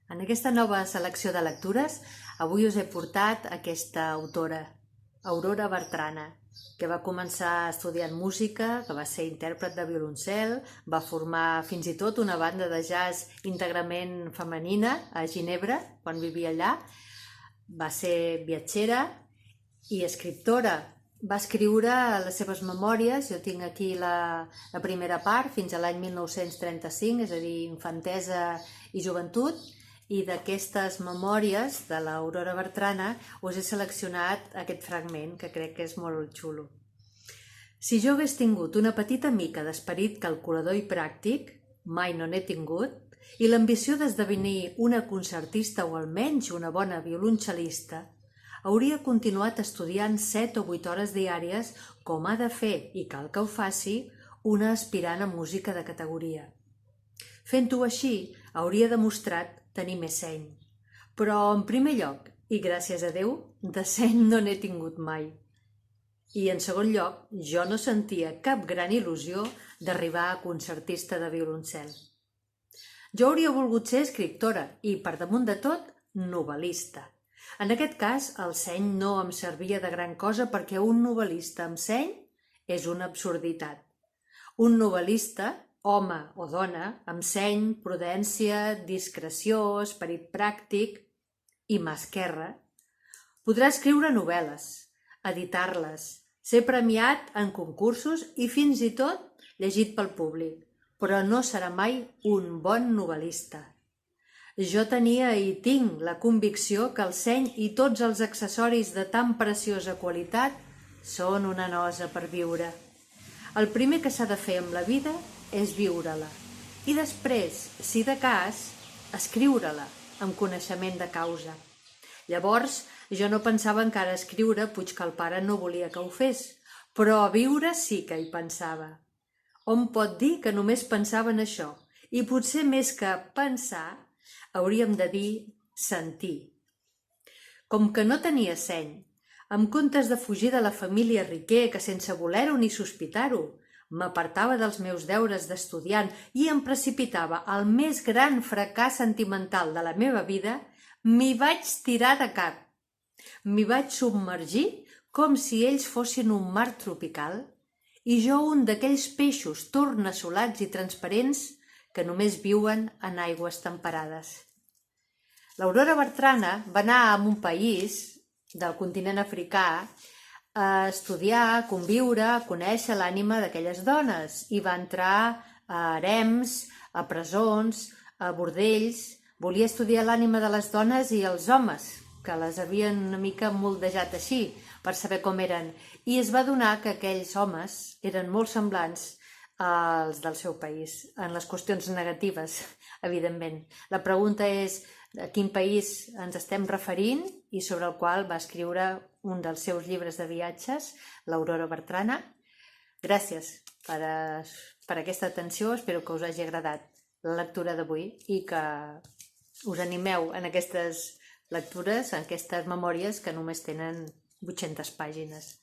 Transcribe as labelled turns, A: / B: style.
A: En aquesta nova selecció de lectures, avui us he portat aquesta autora, Aurora Bertrana, que va començar estudiant música, que va ser intèrpret de violoncel, va formar fins i tot una banda de jazz íntegrament femenina a Ginebra, quan vivia allà, va ser viatgera i escriptora. Va escriure les seves memòries, jo tinc aquí la primera part, fins a l'any 1935, és a dir, infantesa i joventut, i d'aquestes memòries de l'Aurora Bertrana us he seleccionat aquest fragment que crec que és molt xulo. Si jo hagués tingut una petita mica d'esperit calculador i pràctic, mai no n'he tingut, i l'ambició d'esdevenir una concertista o almenys una bona violoncel·lista, hauria continuat estudiant 7 o 8 hores diàries com ha de fer, i cal que ho faci, una aspirant a música de categoria. Fent-ho així, hauria demostrat tenir més seny. Però, en primer lloc, i gràcies a Déu, de seny no n'he tingut mai. I, en segon lloc, jo no sentia cap gran il·lusió d'arribar a concertista de violoncel. Jo hauria volgut ser escriptora i, per damunt de tot, novel·lista. En aquest cas, el seny no em servia de gran cosa perquè un novel·lista amb seny és una absurditat. Un novel·lista, home o dona, amb seny, prudència, discreció, esperit pràctic i mà esquerra, podrà escriure novel·les, editar-les, ser premiat en concursos i fins i tot llegit pel públic, però no serà mai un bon novel·lista. Jo tenia i tinc la convicció que el seny i tots els accessoris de tan preciosa qualitat són una nosa per viure. El primer que s'ha de fer amb la vida és viure-la i després, si de cas, escriure-la amb coneixement de causa. Llavors, jo no pensava encara a escriure, puix que el pare no volia que ho fes, però a viure sí que hi pensava. Hom pot dir que només pensava en això, i potser més que pensar, hauríem de dir sentir. Com que no tenia seny, en comptes de fugir de la família riquer que sense voler-ho ni sospitar-ho, m'apartava dels meus deures d'estudiant i em precipitava al més gran fracàs sentimental de la meva vida, m'hi vaig tirar de cap. M'hi vaig submergir com si ells fossin un mar tropical i jo un d'aquells peixos tornassolats i transparents que només viuen en aigües temperades. L'Aurora Bertrana va anar a un país del continent africà a estudiar, a conviure, a conèixer l'ànima d'aquelles dones i va entrar a harems, a presons, a bordells. Volia estudiar l'ànima de les dones i els homes, que les havien una mica moldejat així, per saber com eren, i es va adonar que aquells homes eren molt semblants als del seu país, en les qüestions negatives, evidentment. La pregunta és a quin país ens estem referint i sobre el qual va escriure un dels seus llibres de viatges, l'Aurora Bertrana. Gràcies per aquesta atenció, espero que us hagi agradat la lectura d'avui i que us animeu en aquestes lectures, en aquestes memòries que només tenen 800 pàgines.